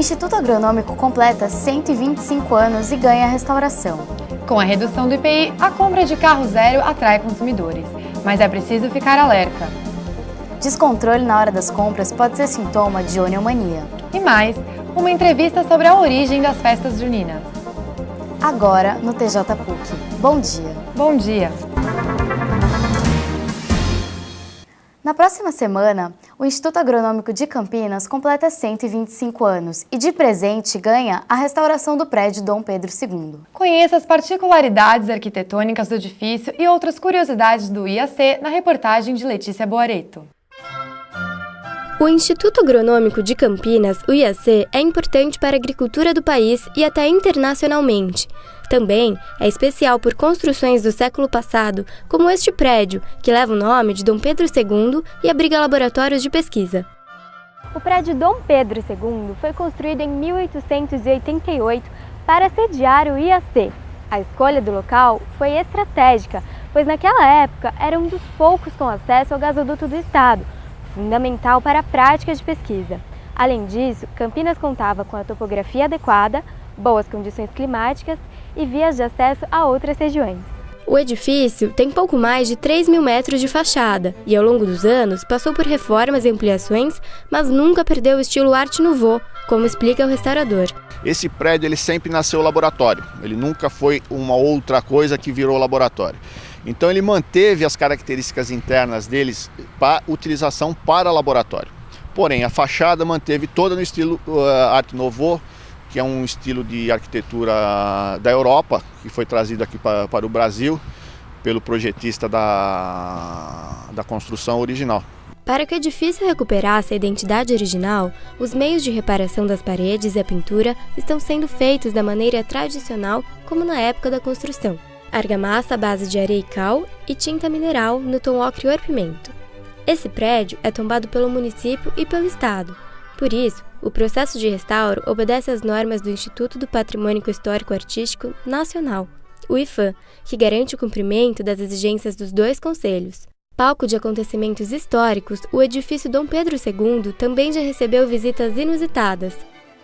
Instituto Agronômico completa 125 anos e ganha restauração. Com a redução do IPI, a compra de carro zero atrai consumidores, mas é preciso ficar alerta. Descontrole na hora das compras pode ser sintoma de oniomania. E mais, uma entrevista sobre a origem das festas juninas. Agora no TJ PUC. Bom dia! Bom dia! Na próxima semana, o Instituto Agronômico de Campinas completa 125 anos e de presente ganha a restauração do prédio Dom Pedro II. Conheça as particularidades arquitetônicas do edifício e outras curiosidades do IAC na reportagem de Letícia Boareto. O Instituto Agronômico de Campinas, o IAC, é importante para a agricultura do país e até internacionalmente. Também é especial por construções do século passado, como este prédio, que leva o nome de Dom Pedro II e abriga laboratórios de pesquisa. O prédio Dom Pedro II foi construído em 1888 para sediar o IAC. A escolha do local foi estratégica, pois naquela época era um dos poucos com acesso ao gasoduto do estado, fundamental para a prática de pesquisa. Além disso, Campinas contava com a topografia adequada, boas condições climáticas e vias de acesso a outras regiões. O edifício tem pouco mais de 3.000 metros de fachada e, ao longo dos anos, passou por reformas e ampliações, mas nunca perdeu o estilo Art Nouveau, como explica o restaurador. Esse prédio ele sempre nasceu laboratório, ele nunca foi uma outra coisa que virou laboratório. Então ele manteve as características internas deles para utilização para laboratório. Porém, a fachada manteve toda no estilo Art Nouveau, que é um estilo de arquitetura da Europa, que foi trazido aqui para o Brasil pelo projetista da construção original. Para que o edifício recuperasse a identidade original, os meios de reparação das paredes e a pintura estão sendo feitos da maneira tradicional, como na época da construção. Argamassa à base de areia e cal e tinta mineral no tom ocre-pimento. Esse prédio é tombado pelo município e pelo estado. Por isso, o processo de restauro obedece às normas do Instituto do Patrimônio Histórico Artístico Nacional, o IFAM, que garante o cumprimento das exigências dos dois conselhos. Palco de acontecimentos históricos, o edifício Dom Pedro II também já recebeu visitas inusitadas.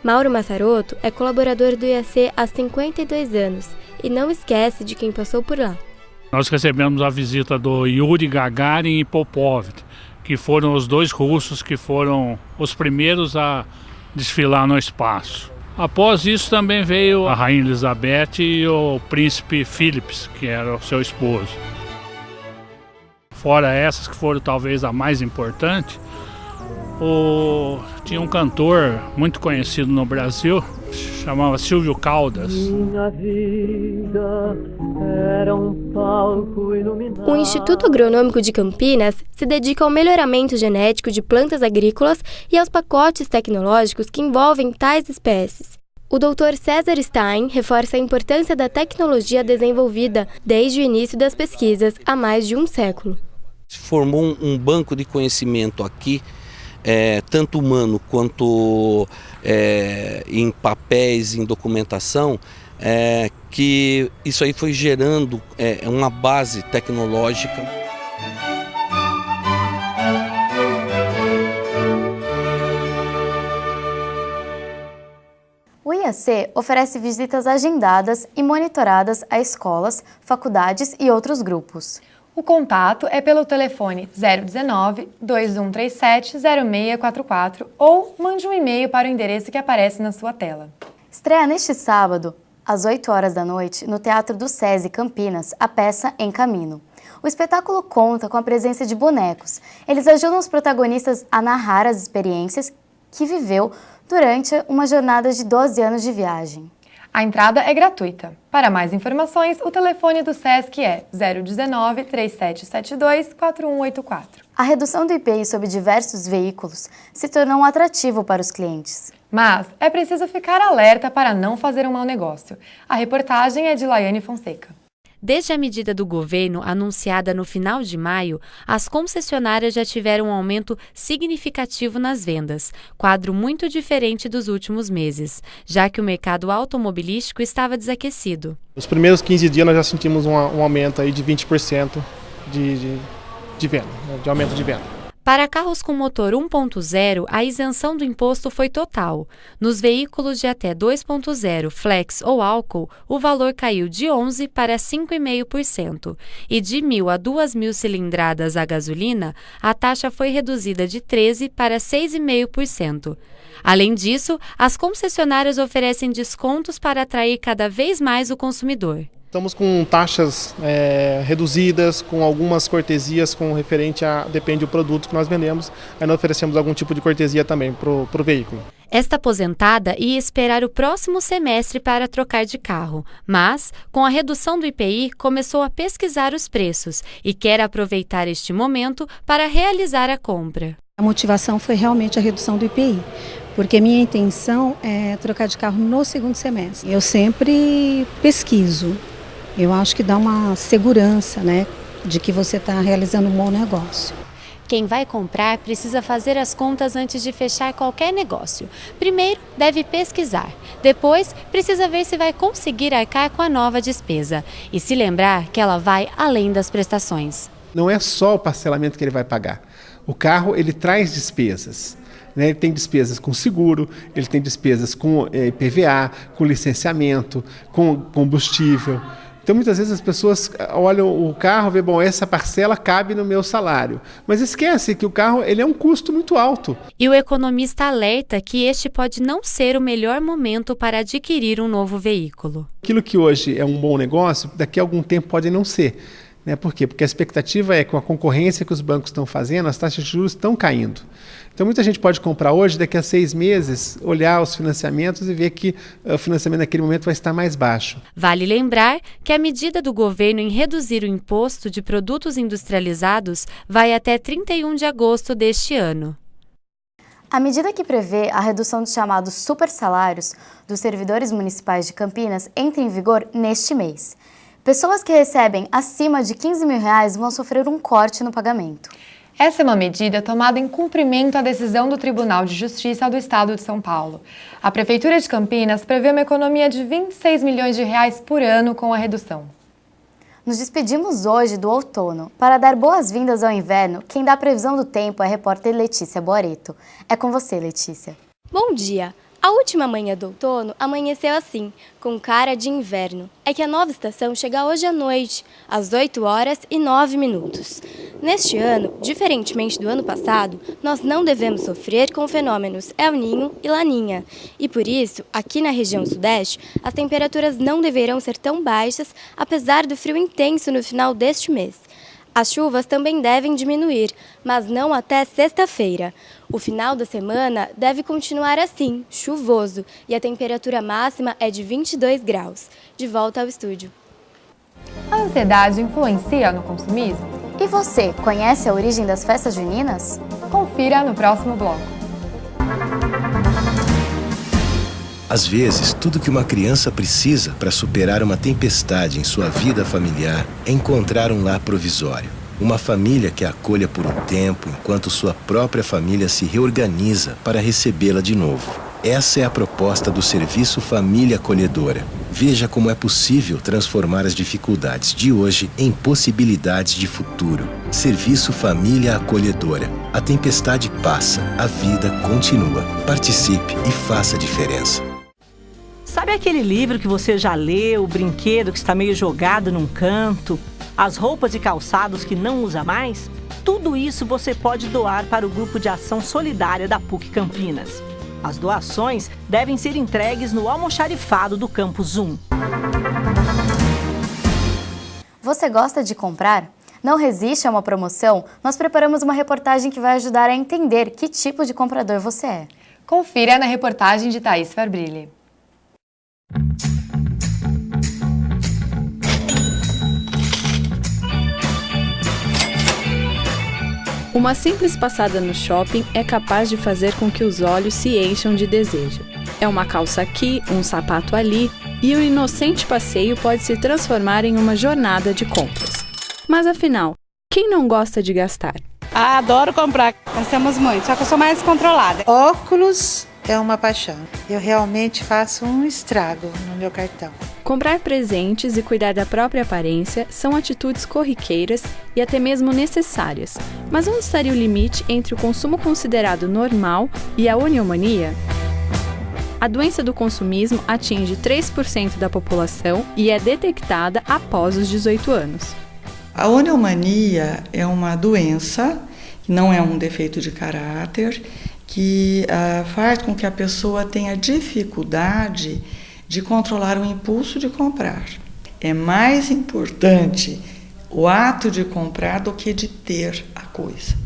Mauro Massarotto é colaborador do IAC há 52 anos e não esquece de quem passou por lá. Nós recebemos a visita do Yuri Gagarin e Popov, que foram os dois russos que foram os primeiros a desfilar no espaço. Após isso também veio a Rainha Elizabeth e o Príncipe Philips, que era o seu esposo. Fora essas que foram talvez a mais importante, tinha um cantor muito conhecido no Brasil, chamava Silvio Caldas. Minha vida era um palco iluminado. O Instituto Agronômico de Campinas se dedica ao melhoramento genético de plantas agrícolas e aos pacotes tecnológicos que envolvem tais espécies. O Dr. César Stein reforça a importância da tecnologia desenvolvida desde o início das pesquisas há mais de um século. Se formou um banco de conhecimento aqui, tanto humano quanto em papéis, em documentação, que isso aí foi gerando uma base tecnológica. O IAC oferece visitas agendadas e monitoradas a escolas, faculdades e outros grupos. O contato é pelo telefone 019-2137-0644 ou mande um e-mail para o endereço que aparece na sua tela. Estreia neste sábado, às 8 horas da noite, no Teatro do SESI Campinas, a peça Em Caminho. O espetáculo conta com a presença de bonecos. Eles ajudam os protagonistas a narrar as experiências que viveu durante uma jornada de 12 anos de viagem. A entrada é gratuita. Para mais informações, o telefone do SESC é 019-3772-4184. A redução do IPI sobre diversos veículos se tornou um atrativo para os clientes. Mas é preciso ficar alerta para não fazer um mau negócio. A reportagem é de Laiane Fonseca. Desde a medida do governo anunciada no final de maio, as concessionárias já tiveram um aumento significativo nas vendas, quadro muito diferente dos últimos meses, já que o mercado automobilístico estava desaquecido. Nos primeiros 15 dias nós já sentimos um aumento aí de 20% de venda, de aumento de venda. Para carros com motor 1.0, a isenção do imposto foi total. Nos veículos de até 2.0, flex ou álcool, o valor caiu de 11% para 5,5%. E de 1.000 a 2.000 cilindradas a gasolina, a taxa foi reduzida de 13% para 6,5%. Além disso, as concessionárias oferecem descontos para atrair cada vez mais o consumidor. Estamos com taxas reduzidas, com algumas cortesias com referente a, depende do produto que nós vendemos, aí nós oferecemos algum tipo de cortesia também para o veículo. Esta aposentada ia esperar o próximo semestre para trocar de carro, mas, com a redução do IPI, começou a pesquisar os preços e quer aproveitar este momento para realizar a compra. A motivação foi realmente a redução do IPI, porque minha intenção é trocar de carro no segundo semestre. Eu sempre pesquiso, eu acho que dá uma segurança, né, de que você está realizando um bom negócio. Quem vai comprar precisa fazer as contas antes de fechar qualquer negócio. Primeiro, deve pesquisar. Depois, precisa ver se vai conseguir arcar com a nova despesa. E se lembrar que ela vai além das prestações. Não é só o parcelamento que ele vai pagar. O carro, ele traz despesas. Ele tem despesas com seguro, ele tem despesas com IPVA, com licenciamento, com combustível. Então, muitas vezes as pessoas olham o carro e veem, bom, essa parcela cabe no meu salário. Mas esquece que o carro ele é um custo muito alto. E o economista alerta que este pode não ser o melhor momento para adquirir um novo veículo. Aquilo que hoje é um bom negócio, daqui a algum tempo pode não ser. Por quê? Porque a expectativa é que com a concorrência que os bancos estão fazendo, as taxas de juros estão caindo. Então muita gente pode comprar hoje, daqui a 6 meses, olhar os financiamentos e ver que o financiamento naquele momento vai estar mais baixo. Vale lembrar que a medida do governo em reduzir o imposto de produtos industrializados vai até 31 de agosto deste ano. A medida que prevê a redução dos chamados supersalários dos servidores municipais de Campinas entra em vigor neste mês. Pessoas que recebem acima de R$15 mil vão sofrer um corte no pagamento. Essa é uma medida tomada em cumprimento à decisão do Tribunal de Justiça do Estado de São Paulo. A Prefeitura de Campinas prevê uma economia de R$26 milhões por ano com a redução. Nos despedimos hoje do outono. Para dar boas-vindas ao inverno, quem dá a previsão do tempo é a repórter Letícia Boareto. É com você, Letícia. Bom dia! A última manhã do outono amanheceu assim, com cara de inverno. É que a nova estação chega hoje à noite, às 8h09. Neste ano, diferentemente do ano passado, nós não devemos sofrer com fenômenos El Niño e Laninha. E por isso, aqui na região sudeste, as temperaturas não deverão ser tão baixas, apesar do frio intenso no final deste mês. As chuvas também devem diminuir, mas não até sexta-feira. O final da semana deve continuar assim, chuvoso, e a temperatura máxima é de 22 graus. De volta ao estúdio. A ansiedade influencia no consumismo? E você, conhece a origem das festas juninas? Confira no próximo bloco. Às vezes, tudo que uma criança precisa para superar uma tempestade em sua vida familiar é encontrar um lar provisório. Uma família que a acolha por um tempo, enquanto sua própria família se reorganiza para recebê-la de novo. Essa é a proposta do Serviço Família Acolhedora. Veja como é possível transformar as dificuldades de hoje em possibilidades de futuro. Serviço Família Acolhedora. A tempestade passa, a vida continua. Participe e faça a diferença. Sabe aquele livro que você já leu, o brinquedo que está meio jogado num canto, as roupas e calçados que não usa mais? Tudo isso você pode doar para o Grupo de Ação Solidária da PUC Campinas. As doações devem ser entregues no almoxarifado do Campus 1. Você gosta de comprar? Não resiste a uma promoção? Nós preparamos uma reportagem que vai ajudar a entender que tipo de comprador você é. Confira na reportagem de Thaís Fabrilli. Uma simples passada no shopping é capaz de fazer com que os olhos se encham de desejo. É uma calça aqui, um sapato ali, e o inocente passeio pode se transformar em uma jornada de compras. Mas afinal, quem não gosta de gastar? Adoro comprar, gastamos muito, só que eu sou mais controlada. Óculos é uma paixão. Eu realmente faço um estrago no meu cartão. Comprar presentes e cuidar da própria aparência são atitudes corriqueiras e até mesmo necessárias. Mas onde estaria o limite entre o consumo considerado normal e a oniomania? A doença do consumismo atinge 3% da população e é detectada após os 18 anos. A oniomania é uma doença, que não é um defeito de caráter, que faz com que a pessoa tenha dificuldade de controlar o impulso de comprar. É mais importante o ato de comprar do que de ter a coisa.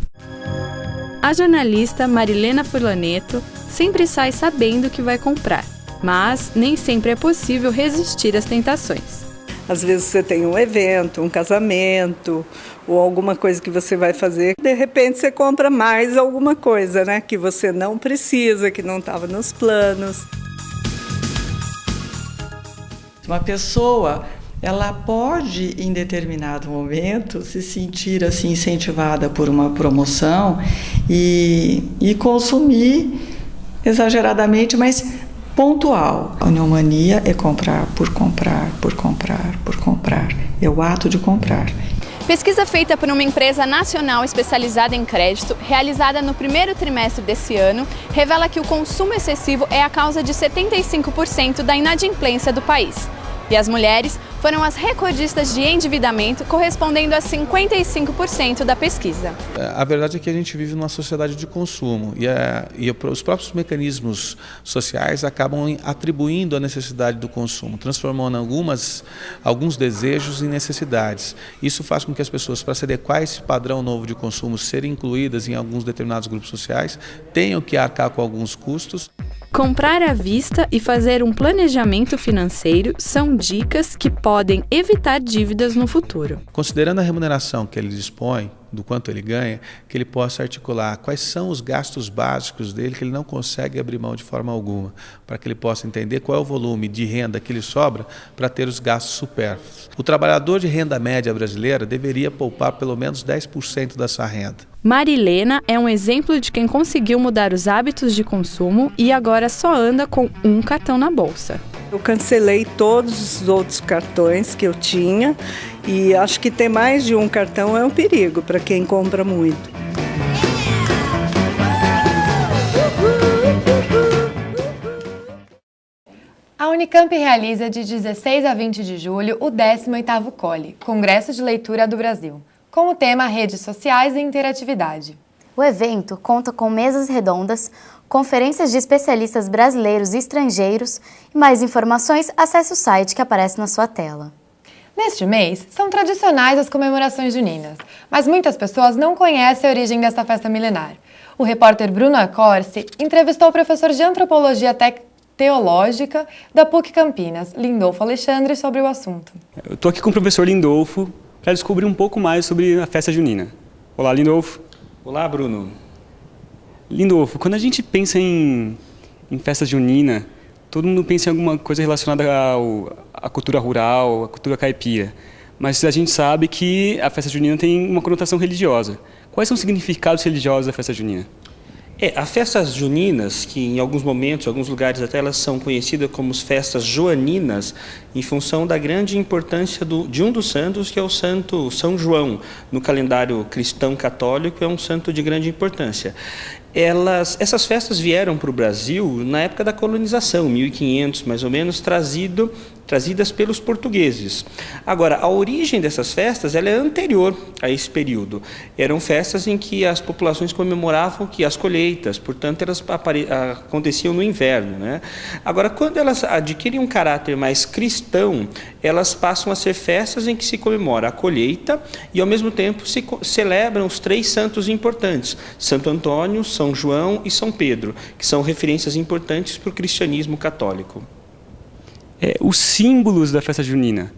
A jornalista Marilena Furlaneto sempre sai sabendo o que vai comprar, mas nem sempre é possível resistir às tentações. Às vezes você tem um evento, um casamento ou alguma coisa que você vai fazer, de repente você compra mais alguma coisa, né, que você não precisa, que não estava nos planos. Uma pessoa, ela pode, em determinado momento, se sentir assim incentivada por uma promoção e consumir exageradamente, mas pontual. A oniomania é comprar por comprar, por comprar, por comprar. É o ato de comprar. Pesquisa feita por uma empresa nacional especializada em crédito, realizada no primeiro trimestre desse ano, revela que o consumo excessivo é a causa de 75% da inadimplência do país. E as mulheres foram as recordistas de endividamento, correspondendo a 55% da pesquisa. A verdade é que a gente vive numa sociedade de consumo e os próprios mecanismos sociais acabam atribuindo a necessidade do consumo, transformando alguns desejos em necessidades. Isso faz com que as pessoas, para se adequar a esse padrão novo de consumo, serem incluídas em alguns determinados grupos sociais, tenham que arcar com alguns custos. Comprar à vista e fazer um planejamento financeiro são dicas que podem evitar dívidas no futuro. Considerando a remuneração que ele dispõe, do quanto ele ganha, que ele possa articular quais são os gastos básicos dele que ele não consegue abrir mão de forma alguma, para que ele possa entender qual é o volume de renda que lhe sobra para ter os gastos supérfluos. O trabalhador de renda média brasileira deveria poupar pelo menos 10% da sua renda. Marilena é um exemplo de quem conseguiu mudar os hábitos de consumo e agora só anda com um cartão na bolsa. Eu cancelei todos os outros cartões que eu tinha e acho que ter mais de um cartão é um perigo para quem compra muito. A Unicamp realiza de 16 a 20 de julho o 18º COLE, Congresso de Leitura do Brasil, com o tema Redes Sociais e Interatividade. O evento conta com mesas redondas, conferências de especialistas brasileiros e estrangeiros e mais informações, acesse o site que aparece na sua tela. Neste mês, são tradicionais as comemorações juninas, mas muitas pessoas não conhecem a origem desta festa milenar. O repórter Bruno Acorsi entrevistou o professor de Antropologia Teológica da PUC Campinas, Lindolfo Alexandre, sobre o assunto. Eu estou aqui com o professor Lindolfo para descobrir um pouco mais sobre a festa junina. Olá, Lindolfo. Olá, Bruno. Lindolfo, quando a gente pensa em festa junina, todo mundo pensa em alguma coisa relacionada à cultura rural, à cultura caipira. Mas a gente sabe que a festa junina tem uma conotação religiosa. Quais são os significados religiosos da festa junina? As festas juninas, que em alguns momentos, em alguns lugares até elas são conhecidas como as festas joaninas, em função da grande importância de um dos santos, que é o santo São João. No calendário cristão católico é um santo de grande importância. Essas festas vieram para o Brasil na época da colonização, 1500 mais ou menos, trazidas pelos portugueses. Agora, a origem dessas festas ela é anterior a esse período. Eram festas em que as populações comemoravam as colheitas, portanto elas aconteciam no inverno, né? Agora, quando elas adquirem um caráter mais cristão, elas passam a ser festas em que se comemora a colheita e ao mesmo tempo se celebram os 3 santos importantes, Santo Antônio, São João e São Pedro, que são referências importantes para o cristianismo católico. Os símbolos da festa junina,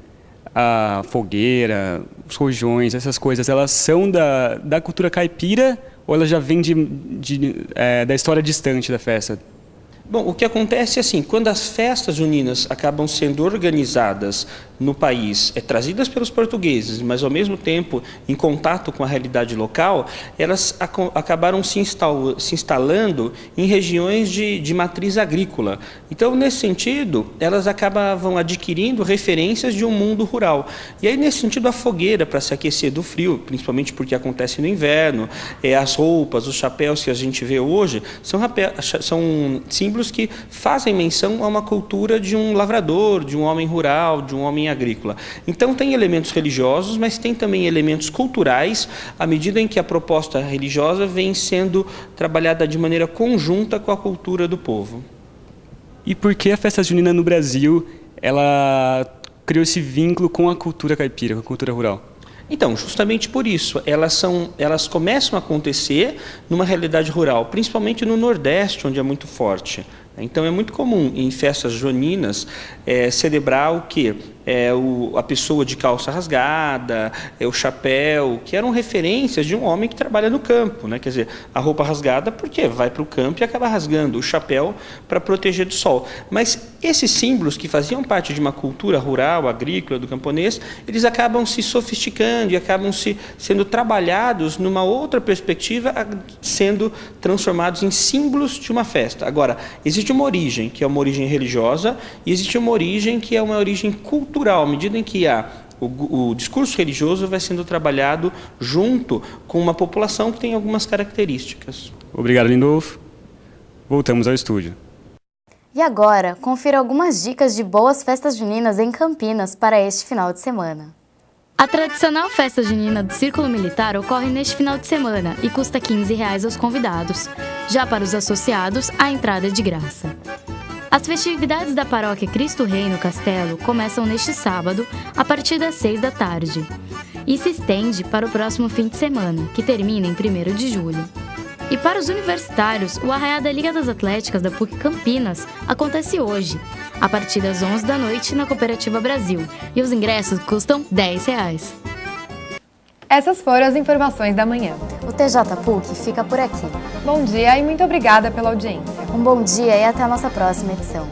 a fogueira, os rojões, essas coisas, elas são da cultura caipira ou elas já vêm da história distante da festa? Bom, o que acontece é assim, quando as festas juninas acabam sendo organizadas no país, trazidas pelos portugueses, mas ao mesmo tempo em contato com a realidade local, elas acabaram se instalando em regiões de matriz agrícola. Então, nesse sentido, elas acabavam adquirindo referências de um mundo rural. E aí, nesse sentido, a fogueira para se aquecer do frio, principalmente porque acontece no inverno, as roupas, os chapéus que a gente vê hoje, são símbolos que fazem menção a uma cultura de um lavrador, de um homem rural, de um homem agrícola. Então tem elementos religiosos, mas tem também elementos culturais, à medida em que a proposta religiosa vem sendo trabalhada de maneira conjunta com a cultura do povo. E por que a festa junina no Brasil, ela criou esse vínculo com a cultura caipira, com a cultura rural? Então, justamente por isso, elas começam a acontecer numa realidade rural, principalmente no Nordeste, onde é muito forte. Então, é muito comum em festas juninas celebrar o quê? A pessoa de calça rasgada, o chapéu, que eram referências de um homem que trabalha no campo, né? Quer dizer, a roupa rasgada porque vai para o campo e acaba rasgando, o chapéu para proteger do sol. Mas esses símbolos que faziam parte de uma cultura rural, agrícola, do camponês, eles acabam se sofisticando e acabam sendo trabalhados numa outra perspectiva, sendo transformados em símbolos de uma festa. Agora, existe uma origem, que é uma origem religiosa, e existe uma origem que é uma origem cultural, à medida em que o discurso religioso vai sendo trabalhado junto com uma população que tem algumas características. Obrigado, Lindolfo. Voltamos ao estúdio. E agora, confira algumas dicas de boas festas juninas em Campinas para este final de semana. A tradicional festa junina do Círculo Militar ocorre neste final de semana e custa R$ 15 aos convidados. Já para os associados, a entrada é de graça. As festividades da paróquia Cristo Rei no Castelo começam neste sábado, a partir das 6 da tarde, e se estende para o próximo fim de semana, que termina em 1º de julho. E para os universitários, o Arraiá da Liga das Atléticas da PUC Campinas acontece hoje, a partir das 11 da noite na Cooperativa Brasil, e os ingressos custam R$ 10. Essas foram as informações da manhã. O TJ PUC fica por aqui. Bom dia e muito obrigada pela audiência. Um bom dia e até a nossa próxima edição.